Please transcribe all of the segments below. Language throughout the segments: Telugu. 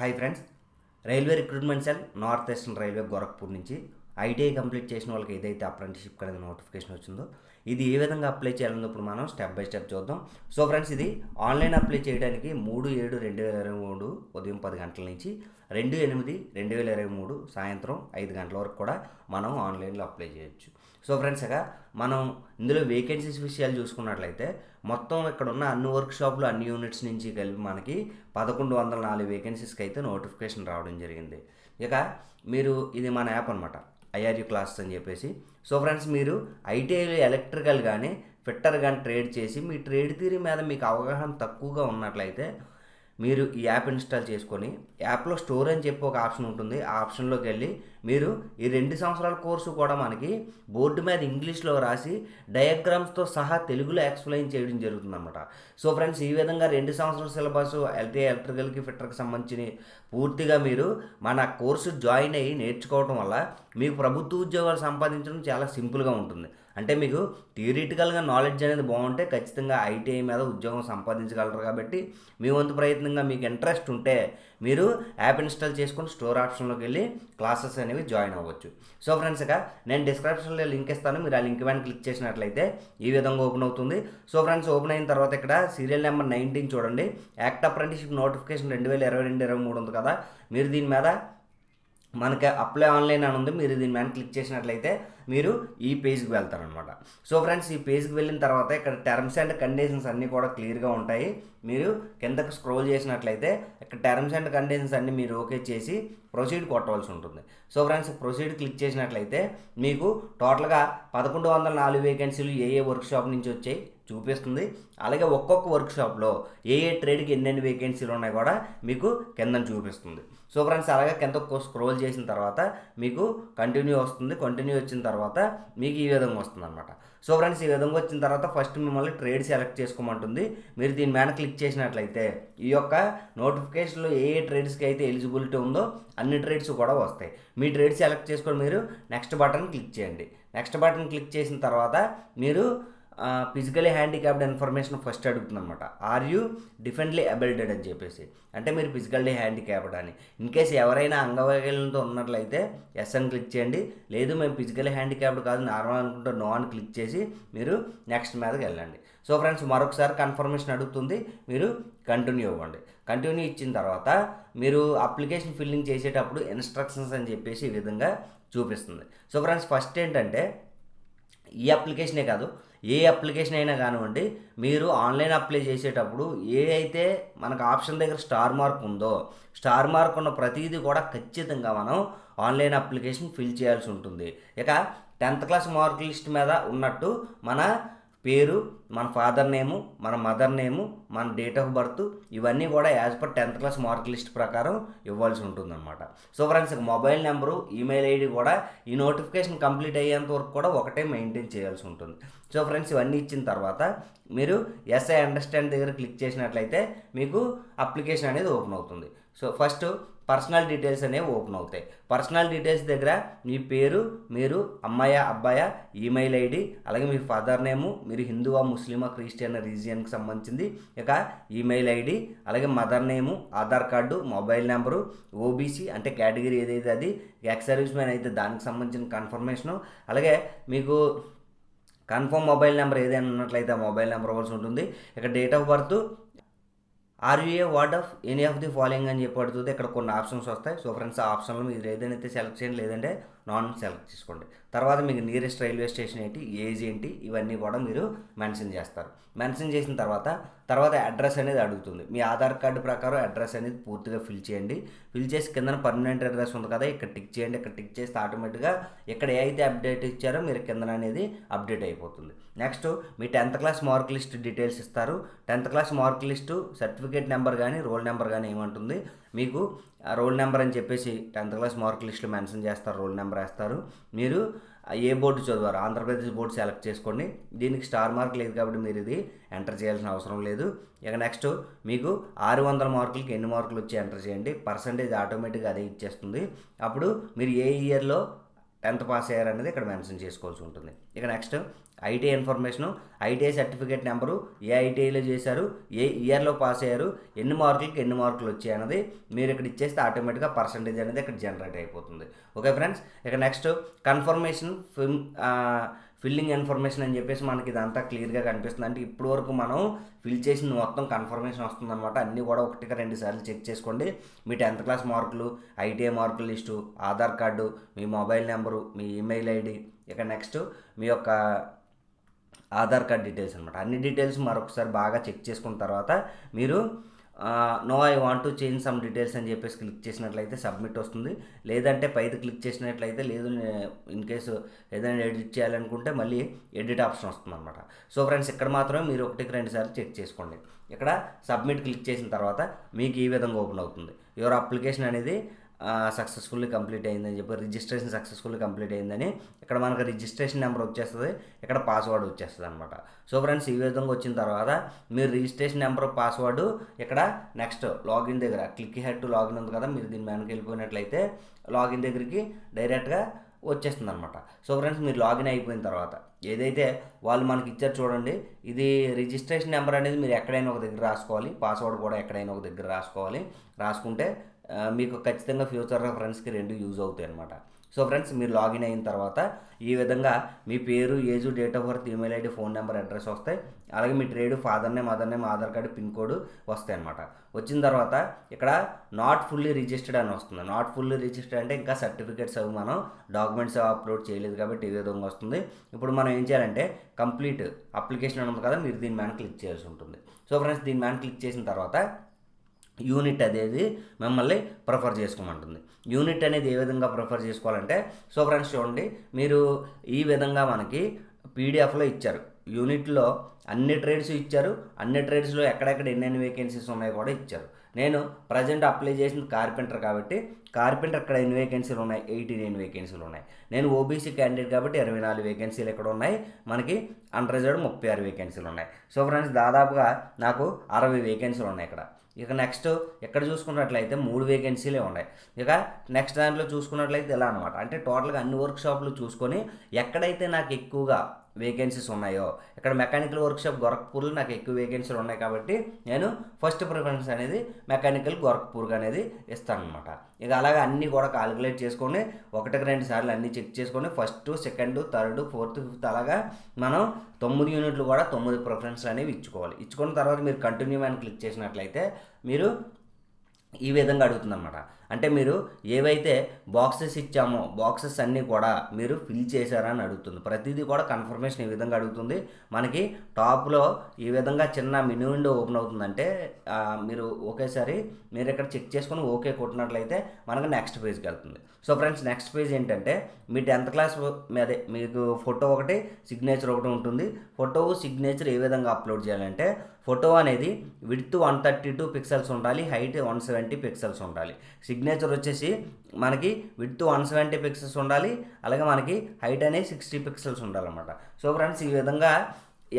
Hi friends, railway recruitment cell north western railway Gorakhpur నుంచి ఐటీఐ కంప్లీట్ చేసిన వాళ్ళకి ఏదైతే అప్రెంటిస్షిప్ అనేది నోటిఫికేషన్ వచ్చిందో ఇది ఏ విధంగా అప్లై చేయాలని ఇప్పుడు మనం స్టెప్ బై స్టెప్ చూద్దాం. సో ఫ్రెండ్స్, ఇది ఆన్లైన్ అప్లై చేయడానికి 3/7/2023 ఉదయం 10 గంటల నుంచి 2/8/2023 సాయంత్రం 5 గంటల వరకు కూడా మనం ఆన్లైన్లో అప్లై చేయొచ్చు. సో ఫ్రెండ్స్, మనం ఇందులో వేకెన్సీస్ విషయాలు చూసుకున్నట్లయితే మొత్తం ఇక్కడ ఉన్న అన్ని వర్క్షాప్లు అన్ని యూనిట్స్ నుంచి కలిపి మనకి 1104 వేకెన్సీస్కి అయితే నోటిఫికేషన్ రావడం జరిగింది. ఇక మీరు ఇది మన యాప్ అనమాట, ఐఆర్యూ క్లాసెస్ అని చెప్పేసి. సో ఫ్రెండ్స్, మీరు ఐటీఐలో ఎలక్ట్రికల్ కానీ ఫిట్టర్ కానీ ట్రేడ్ చేసి మీ ట్రేడ్ థియరీ మీద మీకు అవగాహన తక్కువగా ఉన్నట్లయితే మీరు ఈ యాప్ ఇన్స్టాల్ చేసుకొని యాప్లో స్టోర్ అని చెప్పి ఒక ఆప్షన్ ఉంటుంది. ఆ ఆప్షన్లోకి వెళ్ళి మీరు ఈ 2 సంవత్సరాల కోర్సు కూడా మనకి బోర్డు మీద ఇంగ్లీష్లో రాసి డయాగ్రామ్స్తో సహా తెలుగులో ఎక్స్ప్లెయిన్ చేయడం జరుగుతుందన్నమాట. సో ఫ్రెండ్స్, ఈ విధంగా 2 సంవత్సరాల సిలబస్ ఎలక్ట్రికల్కి ఫిట్టర్కి సంబంధించి పూర్తిగా మీరు మన కోర్సు జాయిన్ అయ్యి నేర్చుకోవడం వల్ల మీకు ప్రభుత్వ ఉద్యోగాలు సంపాదించడం చాలా సింపుల్గా ఉంటుంది. అంటే మీకు థియరిటికల్గా నాలెడ్జ్ అనేది బాగుంటే ఖచ్చితంగా ఐటీఐ మీద ఉద్యోగం సంపాదించగలరు. కాబట్టి మీ వంతు ప్రయత్నంగా మీకు ఇంట్రెస్ట్ ఉంటే మీరు యాప్ ఇన్స్టాల్ చేసుకొని స్టోర్ ఆప్షన్లోకి వెళ్ళి క్లాసెస్ అనేవి జాయిన్ అవ్వచ్చు. సో ఫ్రెండ్స్, నేను డిస్క్రిప్షన్లో లింక్ ఇస్తాను. మీరు ఆ లింక్ పైన క్లిక్ చేసినట్లయితే ఈ విధంగా ఓపెన్ అవుతుంది. సో ఫ్రెండ్స్, ఓపెన్ అయిన తర్వాత ఇక్కడ సీరియల్ నెంబర్ 19 చూడండి. యాక్ట్ అప్రెంటిస్షిప్ నోటిఫికేషన్ 2022-23 ఉంది కదా, మీరు దీని మీద మనకి అప్లై ఆన్లైన్ అని ఉంది. మీరు దీని మీద క్లిక్ చేసినట్లయితే మీరు ఈ పేజ్కి వెళ్తారనమాట. సో ఫ్రెండ్స్, ఈ పేజ్కి వెళ్ళిన తర్వాత ఇక్కడ టర్మ్స్ అండ్ కండిషన్స్ అన్నీ కూడా క్లియర్గా ఉంటాయి. మీరు కిందకు స్క్రోల్ చేసినట్లయితే ఇక్కడ టర్మ్స్ అండ్ కండిషన్స్ అన్నీ మీరు ఓకే చేసి ప్రొసీడ్ కొట్టవలసి ఉంటుంది. సో ఫ్రెండ్స్, ప్రొసీడ్ క్లిక్ చేసినట్లయితే మీకు టోటల్గా 1104 వేకెన్సీలు ఏ వర్క్షాప్ నుంచి వచ్చాయి చూపిస్తుంది. అలాగే ఒక్కొక్క వర్క్షాప్లో ఏ ట్రేడ్కి ఎన్నెన్ని వేకెన్సీలు ఉన్నాయి కూడా మీకు కింద చూపిస్తుంది. సో ఫ్రెండ్స్, అలాగే కింద స్క్రోల్ చేసిన తర్వాత మీకు కంటిన్యూ వస్తుంది. కంటిన్యూ వచ్చిన తర్వాత మీకు ఈ విధంగా వస్తుంది అనమాట. సో ఫ్రెండ్స్, ఈ విధంగా వచ్చిన తర్వాత ఫస్ట్ మిమ్మల్ని ట్రేడ్ సెలెక్ట్ చేసుకోమంటుంది. మీరు దీని మీద క్లిక్ చేసినట్లయితే ఈ యొక్క నోటిఫికేషన్లో ఏ ట్రేడ్స్కి అయితే ఎలిజిబిలిటీ ఉందో అన్ని ట్రేడ్స్ కూడా వస్తాయి. మీ ట్రేడ్ సెలెక్ట్ చేసుకొని మీరు నెక్స్ట్ బటన్ క్లిక్ చేయండి. నెక్స్ట్ బటన్ క్లిక్ చేసిన తర్వాత మీరు ఫిజికలీ హ్యాండిక్యాప్డ్ ఇన్ఫర్మేషన్ ఫస్ట్ అడుగుతుంది అనమాట. ఆర్ యూ డిఫరెంట్లీ అబిలిటెడ్ అని చెప్పేసి, అంటే మీరు ఫిజికల్లీ హ్యాండిక్యాప్డ్ అని. ఇన్ కేసు ఎవరైనా అంగవైకల్యంతో ఉన్నట్లయితే ఎస్ అని క్లిక్ చేయండి. లేదు మేము ఫిజికల్లీ హ్యాండిక్యాప్డ్ కాదు నార్మల్ అనుకుంటే నో అని క్లిక్ చేసి మీరు నెక్స్ట్ మీదకి వెళ్ళండి. సో ఫ్రెండ్స్, మరొకసారి కన్ఫర్మేషన్ అడుగుతుంది, మీరు కంటిన్యూ ఇవ్వండి. కంటిన్యూ ఇచ్చిన తర్వాత మీరు అప్లికేషన్ ఫిల్లింగ్ చేసేటప్పుడు ఇన్స్ట్రక్షన్స్ అని చెప్పేసి ఈ విధంగా చూపిస్తుంది. సో ఫ్రెండ్స్, ఫస్ట్ ఏంటంటే ఈ అప్లికేషనే కాదు, ఏ అప్లికేషన్ అయినా కానివ్వండి, మీరు ఆన్లైన్ అప్లై చేసేటప్పుడు ఏ అయితే మనకు ఆప్షన్ దగ్గర స్టార్ మార్క్ ఉందో స్టార్ మార్క్ ఉన్న ప్రతిదీ కూడా ఖచ్చితంగా మనం ఆన్లైన్ అప్లికేషన్ ఫిల్ చేయాల్సి ఉంటుంది. ఇక 10th క్లాస్ మార్క్ లిస్ట్ మీద ఉన్నట్టు మన పేరు, మన ఫాదర్ నేము, మన మదర్ నేము, మన డేట్ ఆఫ్ బర్త్ ఇవన్నీ కూడా as per 10th class mark list ప్రకారం ఇవ్వాల్సి ఉంటుందన్నమాట. So friends, mobile number, email ID కూడా ఈ నోటిఫికేషన్ కంప్లీట్ అయ్యేంత వరకు కూడా ఒకటే మెయింటైన్ చేయాల్సి ఉంటుంది. సో ఫ్రెండ్స్, ఇవన్నీ ఇచ్చిన తర్వాత మీరు ఎస్ఐ అండర్స్టాండ్ దగ్గర క్లిక్ చేసినట్లయితే మీకు అప్లికేషన్ అనేది ఓపెన్ అవుతుంది. సో ఫస్ట్ పర్సనల్ డీటెయిల్స్ అనేవి ఓపెన్ అవుతాయి. పర్సనల్ డీటెయిల్స్ దగ్గర మీ పేరు, మీరు అమ్మాయా అబ్బాయా, ఈమెయిల్ ఐడి, అలాగే మీ ఫాదర్ నేము, మీరు హిందువా ముస్లిమా క్రిస్టియన్ రీజియన్కి సంబంధించింది, ఇక ఈమెయిల్ ఐడి, అలాగే mother name, Aadhaar card, mobile number, OBC అంటే కేటగిరీ ఏదైతే అది, ఎక్స్ సర్వీస్ మ్యాన్ అయితే దానికి సంబంధించిన కన్ఫర్మేషను, అలాగే మీకు కన్ఫర్మ్ మొబైల్ నెంబర్ ఏదైనా ఉన్నట్లయితే ఆ మొబైల్ నెంబర్ ఇవ్వాల్సి ఉంటుంది. ఇక date of birth, are you a ward of any of the following అని చెప్పి అడుగుతుంది. ఇక్కడ కొన్ని ఆప్షన్స్ వస్తాయి. సో ఫ్రెండ్స్, ఆ ఆప్షన్లో మీరు ఏదైనా అయితే సెలెక్ట్ చేయండి, లేదంటే నాన్ సెలెక్ట్ చేసుకోండి. తర్వాత మీకు నియరెస్ట్ రైల్వే స్టేషన్ ఏంటి, ఏజ్ ఏంటి, ఇవన్నీ కూడా మీరు మెన్షన్ చేస్తారు. మెన్షన్ చేసిన తర్వాత అడ్రస్ అనేది అడుగుతుంది. మీ ఆధార్ కార్డు ప్రకారం అడ్రస్ అనేది పూర్తిగా ఫిల్ చేయండి. ఫిల్ చేసి కింద పర్మనెంట్ అడ్రస్ ఉంది కదా, ఇక్కడ టిక్ చేయండి. ఇక్కడ టిక్ చేస్తే ఆటోమేటిక్గా ఇక్కడ ఏ అయితే అప్డేట్ ఇచ్చారో మీరు కింద అనేది అప్డేట్ అయిపోతుంది. నెక్స్ట్ మీ 10th class mark list details ఇస్తారు. 10th class mark list certificate number కానీ రోల్ నెంబర్ కానీ ఏమంటుంది, మీకు రోల్ నెంబర్ అని చెప్పేసి 10th క్లాస్ మార్క్ లిస్టులో మెన్షన్ చేస్తారు, రోల్ నెంబర్ వేస్తారు. మీరు ఏ బోర్డు చదివారు, ఆంధ్రప్రదేశ్ బోర్డు సెలెక్ట్ చేసుకోండి. దీనికి స్టార్ మార్క్ లేదు కాబట్టి మీరు ఇది ఎంటర్ చేయాల్సిన అవసరం లేదు. ఇక నెక్స్ట్ మీకు 600 మార్కులకి ఎన్ని మార్కులు వచ్చి ఎంటర్ చేయండి. పర్సంటేజ్ ఆటోమేటిక్గా అదే ఇచ్చేస్తుంది. అప్పుడు మీరు ఏ ఇయర్లో 10th పాస్ అయ్యారనేది ఇక్కడ మెన్షన్ చేసుకోవాల్సి ఉంటుంది. ఇక next ITI information, ITI certificate number, ఏ ఐటీఐలో చేశారు, ఏ ఇయర్లో పాస్ అయ్యారు, ఎన్ని మార్కులు వచ్చాయి అన్నది మీరు ఇక్కడ ఇచ్చేస్తే ఆటోమేటిక్గా పర్సంటేజ్ అనేది ఇక్కడ జనరేట్ అయిపోతుంది. ఓకే ఫ్రెండ్స్, ఇక నెక్స్ట్ కన్ఫర్మేషన్ ఫిల్లింగ్ ఇన్ఫర్మేషన్ అని చెప్పేసి మనకి ఇదంతా క్లియర్గా కనిపిస్తుంది. అంటే ఇప్పుడు వరకు మనం ఫిల్ చేసిన మొత్తం కన్ఫర్మేషన్ వస్తుందన్నమాట. అన్నీ కూడా 1-2 సార్లు చెక్ చేసుకోండి. మీ 10th క్లాస్ మార్కులు, ఐటీఐ మార్కుల లిస్టు, ఆధార్ కార్డు, మీ మొబైల్ నెంబరు, మీ ఈమెయిల్ ఐడి, ఇక నెక్స్ట్ మీ యొక్క ఆధార్ కార్డ్ డీటెయిల్స్ అనమాట. అన్ని డీటెయిల్స్ మరొకసారి బాగా చెక్ చేసుకున్న తర్వాత మీరు no I want to change some details అని చెప్పేసి క్లిక్ చేసినట్లయితే సబ్మిట్ వస్తుంది. లేదంటే పైది క్లిక్ చేసినట్లయితే లేదు ఇన్ కేసు ఏదైనా ఎడిట్ చేయాలనుకుంటే మళ్ళీ ఎడిట్ ఆప్షన్ వస్తుంది అనమాట. సో ఫ్రెండ్స్, ఇక్కడ మాత్రమే మీరు 1-2 సార్లు చెక్ చేసుకోండి. ఇక్కడ సబ్మిట్ క్లిక్ చేసిన తర్వాత మీకు ఈ విధంగా ఓపెన్ అవుతుంది. యువర్ అప్లికేషన్ అనేది సక్సెస్ఫుల్లీ కంప్లీట్ అయిందని చెప్పి, రిజిస్ట్రేషన్ సక్సెస్ఫుల్లీ కంప్లీట్ అయిందని ఇక్కడ మనకు రిజిస్ట్రేషన్ నెంబర్ వచ్చేస్తుంది, ఇక్కడ పాస్వర్డ్ వచ్చేస్తుంది అనమాట. సో ఫ్రెండ్స్, ఈ విధంగా వచ్చిన తర్వాత మీరు రిజిస్ట్రేషన్ నెంబర్, పాస్వర్డ్ ఇక్కడ నెక్స్ట్ లాగిన్ దగ్గర క్లిక్ హెడ్ టు లాగిన్ ఉంది కదా, మీరు దీని వెనక్కి వెళ్ళిపోయినట్లయితే లాగిన్ దగ్గరికి డైరెక్ట్గా వచ్చేస్తుంది అనమాట. సో ఫ్రెండ్స్, మీరు లాగిన్ అయిపోయిన తర్వాత ఏదైతే వాళ్ళు మనకి ఇచ్చారు చూడండి, ఇది రిజిస్ట్రేషన్ నెంబర్ అనేది మీరు ఎక్కడైనా ఒక దగ్గర రాసుకోవాలి, పాస్వర్డ్ కూడా ఎక్కడైనా ఒక దగ్గర రాసుకోవాలి. రాసుకుంటే మీకు ఖచ్చితంగా ఫ్యూచర్ రెఫరెన్స్కి 2 యూజ్ అవుతాయి అనమాట. సో ఫ్రెండ్స్, మీరు లాగిన్ అయిన తర్వాత ఈ విధంగా మీ పేరు, age, date of birth, email ID, phone number, address వస్తాయి. అలాగే మీ trade, father name, mother name, Aadhaar card, pin code వస్తాయి అనమాట. వచ్చిన తర్వాత ఇక్కడ నాట్ ఫుల్లీ రిజిస్టర్డ్ అని వస్తుంది. నాట్ ఫుల్లీ రిజిస్టర్డ్ అంటే ఇంకా సర్టిఫికేట్స్ అవి మనం డాక్యుమెంట్స్ అప్లోడ్ చేయలేదు కాబట్టి ఈ విధంగా వస్తుంది. ఇప్పుడు మనం ఏం చేయాలంటే కంప్లీట్ అప్లికేషన్ అని ఉంది కదా, మీరు దీని మీద క్లిక్ చేయాల్సి ఉంటుంది. సో ఫ్రెండ్స్, దీని మీద క్లిక్ చేసిన తర్వాత యూనిట్ అనేది మిమ్మల్ని ప్రిఫర్ చేసుకోమంటుంది. యూనిట్ అనేది ఏ విధంగా ప్రిఫర్ చేసుకోవాలంటే, సో ఫ్రెండ్స్ చూడండి, మీరు ఈ విధంగా మనకి పీడిఎఫ్లో ఇచ్చారు. యూనిట్లో అన్ని ట్రేడ్స్ ఇచ్చారు. అన్ని ట్రేడ్స్లో ఎక్కడెక్కడ ఎన్నెన్ని వేకెన్సీస్ ఉన్నాయో కూడా ఇచ్చారు. నేను ప్రజెంట్ అప్లై చేసిన కార్పెంటర్ కాబట్టి కార్పెంటర్ ఇక్కడ ఎన్ని వేకెన్సీలు ఉన్నాయి, 89 వేకెన్సీలు ఉన్నాయి. నేను ఓబీసీ క్యాండిడేట్ కాబట్టి 24 వేకెన్సీలు ఇక్కడ ఉన్నాయి. మనకి అన్రిజర్వ్డ్ 36 వేకెన్సీలు ఉన్నాయి. సో ఫ్రెండ్స్, దాదాపుగా నాకు 60 వేకెన్సీలు ఉన్నాయి ఇక్కడ. ఇక నెక్స్ట్ ఎక్కడ చూసుకున్నట్లయితే 3 వేకెన్సీలే ఉన్నాయి. ఇక నెక్స్ట్ దాంట్లో చూసుకున్నట్లయితే ఎలా అనమాట, అంటే టోటల్గా అన్ని వర్క్షాప్లు చూసుకొని ఎక్కడైతే నాకు ఎక్కువగా వేకెన్సీస్ ఉన్నాయో, ఇక్కడ మెకానికల్ వర్క్షాప్ గోరఖ్పూర్లో నాకు ఎక్కువ వేకెన్సీలు ఉన్నాయి కాబట్టి నేను ఫస్ట్ ప్రిఫరెన్స్ అనేది మెకానికల్ గోరఖ్పూర్గా అనేది ఇస్తానమాట. ఇక అలాగే అన్నీ కూడా కాలిక్యులేట్ చేసుకొని 1-2 సార్లు అన్నీ చెక్ చేసుకొని first, second, third, fourth, fifth అలాగా మనం 9 యూనిట్లు కూడా 9 ప్రిఫరెన్స్లు అనేవి ఇచ్చుకోవాలి. ఇచ్చుకున్న తర్వాత మీరు కంటిన్యూ అని క్లిక్ చేసినట్లయితే మీరు ఈ విధంగా అడుగుతుందన్నమాట. అంటే మీరు ఏవైతే బాక్సెస్ ఇచ్చామో బాక్సెస్ అన్నీ కూడా మీరు ఫిల్ చేశారా అని అడుగుతుంది. ప్రతిదీ కూడా కన్ఫర్మేషన్ ఈ విధంగా అడుగుతుంది. మనకి టాప్లో ఈ విధంగా చిన్న మెనూ విండో ఓపెన్ అవుతుందంటే మీరు ఒకేసారి మీరు ఇక్కడ చెక్ చేసుకొని ఓకే కొట్టినట్లయితే మనకు నెక్స్ట్ పేజ్కి వెళ్తుంది. సో ఫ్రెండ్స్, నెక్స్ట్ పేజ్ ఏంటంటే మీ 10th క్లాస్ అదే మీకు ఫోటో ఒకటి, సిగ్నేచర్ ఒకటి ఉంటుంది. ఫోటో, సిగ్నేచర్ ఏ విధంగా అప్లోడ్ చేయాలంటే ఫోటో అనేది విడ్త్ 132 పిక్సెల్స్ ఉండాలి, హైట్ 170 పిక్సెల్స్ ఉండాలి. సిగ్నేచర్ వచ్చేసి మనకి విడ్త్ 170 పిక్సెల్స్ ఉండాలి, అలాగే మనకి హైట్ అనేది 60 పిక్సెల్స్ ఉండాలన్నమాట. సో ఫ్రెండ్స్, ఈ విధంగా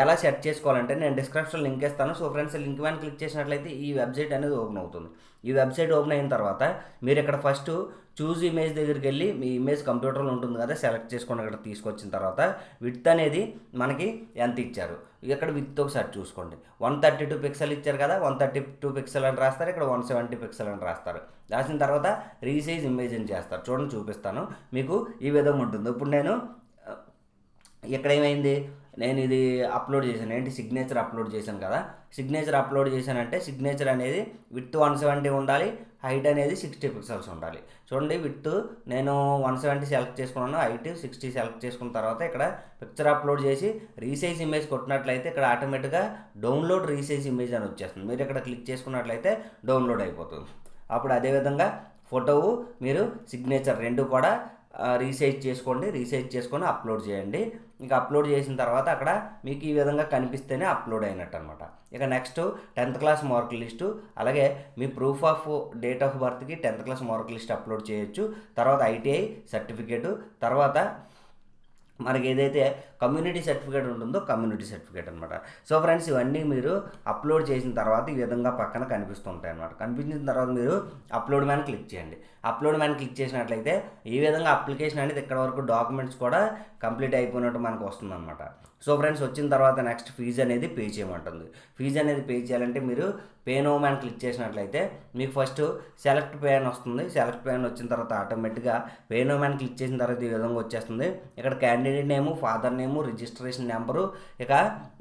ఎలా సెట్ చేసుకోవాలంటే నేను డిస్క్రిప్షన్ లింక్ ఇస్తాను. సో ఫ్రెండ్స్, లింక్ మీద క్లిక్ చేసినట్లయితే ఈ వెబ్సైట్ అనేది ఓపెన్ అవుతుంది. ఈ వెబ్సైట్ ఓపెన్ అయిన తర్వాత మీరు ఇక్కడ ఫస్ట్ చూజ్ ఇమేజ్ దగ్గరికి వెళ్ళి మీ ఇమేజ్ కంప్యూటర్లో ఉంటుంది కదా, సెలెక్ట్ చేసుకొని ఇక్కడ తీసుకొచ్చిన తర్వాత విడ్త్ అనేది మనకి ఎంత ఇచ్చారు, ఇక్కడ విత్ ఒకసారి చూసుకోండి. 132 పిక్సెల్ ఇచ్చారు కదా, 132 పిక్సెల్ అని రాస్తారు, ఇక్కడ 170 పిక్సెల్ అని రాస్తారు. రాసిన తర్వాత రీసైజ్ ఇమేజ్ అని చేస్తారు. చూడండి, చూపిస్తాను మీకు. ఈ విధంగా ఉంటుంది. ఇప్పుడు నేను ఇక్కడ ఏమైంది, నేను ఇది అప్లోడ్ చేశాను, ఏంటి సిగ్నేచర్ అప్లోడ్ చేశాను కదా. సిగ్నేచర్ అప్లోడ్ చేశానంటే సిగ్నేచర్ అనేది విత్ 170 ఉండాలి, హైట్ అనేది 60 పిక్సెల్స్ ఉండాలి. చూడండి, విత్ నేను 170 సెలెక్ట్ చేసుకున్నాను, హైట్ 60 సెలెక్ట్ చేసుకున్న తర్వాత ఇక్కడ పిక్చర్ అప్లోడ్ చేసి రీసైజ్ ఇమేజ్ కొట్టినట్లయితే ఇక్కడ ఆటోమేటిక్గా డౌన్లోడ్ రీసైజ్ ఇమేజ్ అని వచ్చేస్తుంది. మీరు ఇక్కడ క్లిక్ చేసుకున్నట్లయితే డౌన్లోడ్ అయిపోతుంది. అప్పుడు అదేవిధంగా ఫోటో మీరు సిగ్నేచర్ 2 కూడా రీసైజ్ చేసుకోండి. రీసైజ్ చేసుకొని అప్లోడ్ చేయండి. ఇక అప్లోడ్ చేసిన తర్వాత అక్కడ మీకు ఈ విధంగా కనిపిస్తేనే అప్లోడ్ అయినట్టు అనమాట. ఇక next 10th class mark list, అలాగే మీ ప్రూఫ్ ఆఫ్ డేట్ ఆఫ్ బర్త్కి 10th class mark list upload చేయొచ్చు. తర్వాత ఐటీఐ సర్టిఫికేటు, తర్వాత మనకి ఏదైతే కమ్యూనిటీ సర్టిఫికేట్ ఉంటుందో కమ్యూనిటీ సర్టిఫికేట్ అనమాట. సో ఫ్రెండ్స్, ఇవన్నీ మీరు అప్లోడ్ చేసిన తర్వాత ఈ విధంగా పక్కన కనిపిస్తుంటాయి అనమాట. కనిపించిన తర్వాత మీరు అప్లోడ్ మ్యాన్ క్లిక్ చేయండి. అప్లోడ్ మ్యాన్ క్లిక్ చేసినట్లయితే ఈ విధంగా అప్లికేషన్ అనేది ఇక్కడ వరకు డాక్యుమెంట్స్ కూడా కంప్లీట్ అయిపోయినట్టు మనకు వస్తుంది అనమాట. సో ఫ్రెండ్స్, వచ్చిన తర్వాత నెక్స్ట్ ఫీజు అనేది పే చేయమంటుంది. ఫీజు అనేది పే చేయాలంటే మీరు పే నో మ్యాన్ క్లిక్ చేసినట్లయితే మీకు ఫస్ట్ సెలెక్ట్ పే అని వస్తుంది. సెలెక్ట్ పే అని వచ్చిన తర్వాత ఆటోమేటిక్గా పే నో మ్యాన్ క్లిక్ చేసిన తర్వాత ఈ విధంగా వచ్చేస్తుంది. ఇక్కడ క్యాండిడేట్ నేము, ఫాదర్ నేము, రిజిస్ట్రేషన్ నెంబరు, ఇక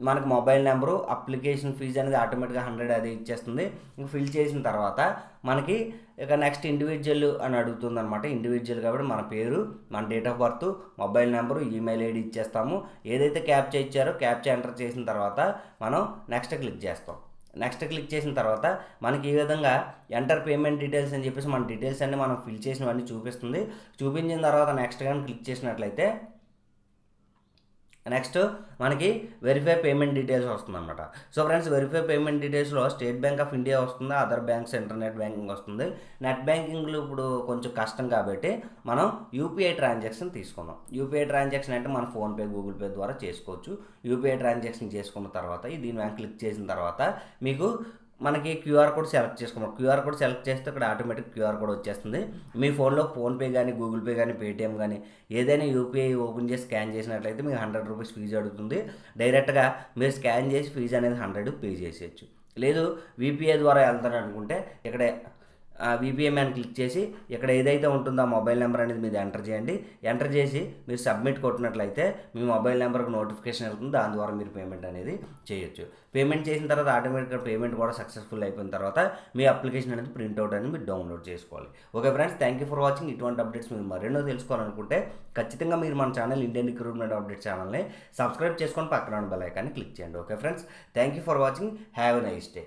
మనకు మొబైల్ నెంబరు, అప్లికేషన్ ఫీజు అనేది ఆటోమేటిక్గా 100 అది ఇచ్చేస్తుంది. ఇంక ఫిల్ చేసిన తర్వాత మనకి ఇక నెక్స్ట్ ఇండివిజువల్ అని అడుగుతుంది అనమాట. ఇండివిజువల్ కాబట్టి మన పేరు, మన date of birth, mobile number, email ID ఇచ్చేస్తాము. ఏదైతే క్యాప్చా ఇచ్చారో క్యాప్చా ఎంటర్ చేసిన తర్వాత మనం నెక్స్ట్ క్లిక్ చేస్తాం. నెక్స్ట్ క్లిక్ చేసిన తర్వాత మనకి ఈ విధంగా ఎంటర్ పేమెంట్ డీటెయిల్స్ అని చెప్పేసి మన డీటెయిల్స్ అన్నీ మనం ఫిల్ చేసినవన్నీ చూపిస్తుంది. చూపించిన తర్వాత నెక్స్ట్ కానీ క్లిక్ చేసినట్లయితే నెక్స్ట్ మనకి వెరిఫై పేమెంట్ డీటెయిల్స్ వస్తుందన్నమాట. సో ఫ్రెండ్స్, వెరిఫై పేమెంట్ డీటెయిల్స్లో స్టేట్ బ్యాంక్ ఆఫ్ ఇండియా వస్తుంది, అదర్ బ్యాంక్స్, ఇంటర్నెట్ బ్యాంకింగ్ వస్తుంది. నెట్ బ్యాంకింగ్లో ఇప్పుడు కొంచెం కష్టం కాబట్టి మనం యూపీఐ ట్రాన్సాక్షన్ తీసుకుందాం. యూపీఐ ట్రాన్సాక్షన్ అంటే మన ఫోన్పే, గూగుల్ పే ద్వారా చేసుకోవచ్చు. యూపీఐ ట్రాన్సాక్షన్ చేసుకున్న తర్వాత దీని మీద క్లిక్ చేసిన తర్వాత మీకు మనకి క్యూఆర్ కోడ్ సెలెక్ట్ చేసుకున్నాం. క్యూఆర్ కోడ్ సెలెక్ట్ చేస్తే ఇక్కడ ఆటోమేటిక్ క్యూఆర్ కోడ్ వచ్చేస్తుంది. మీ ఫోన్లో ఫోన్పే కానీ, గూగుల్ పే కానీ, పేటిఎం కానీ ఏదైనా యూపీఐ ఓపెన్ చేసి స్కాన్ చేసినట్లయితే మీకు 100 రూపీస్ ఫీజు అడుగుతుంది. డైరెక్ట్గా మీరు స్కాన్ చేసి ఫీజు అనేది 100 పే చేసేయచ్చు. లేదు వీపీఐ ద్వారా వెళ్తాను అనుకుంటే ఇక్కడ విపిఎం అని క్లిక్ చేసి ఇక్కడ ఏదైతే ఉంటుందో ఆ మొబైల్ నెంబర్ అనేది మీరు ఎంటర్ చేయండి. ఎంటర్ చేసి మీరు సబ్మిట్ కొట్టినట్లయితే మీ మొబైల్ నెంబర్కి నోటిఫికేషన్ వెళ్తుంది. దాని ద్వారా మీరు పేమెంట్ అనేది చేయొచ్చు. పేమెంట్ చేసిన తర్వాత ఆటోమేటిక్గా పేమెంట్ కూడా సక్సెస్ఫుల్ అయిపోయిన తర్వాత మీ అప్లికేషన్ అనేది ప్రింట్అవుట్ అనేది మీరు డౌన్లోడ్ చేసుకోవాలి. Okay friends, thank you for watching. ఇటువంటి అప్డేట్స్ మీరు మరెన్నో తెలుసుకోవాలనుకుంటే ఖచ్చితంగా మీరు మన ఛానల్ ఇండియన్ రిక్రూట్మెంట్ అప్డేట్ ఛానల్ని సబ్స్క్రైబ్ చేసుకొని పక్కన ఉన్న బెల్ ఐకాన్ని క్లిక్ చేయండి. Okay friends, thank you for watching. Have a nice day.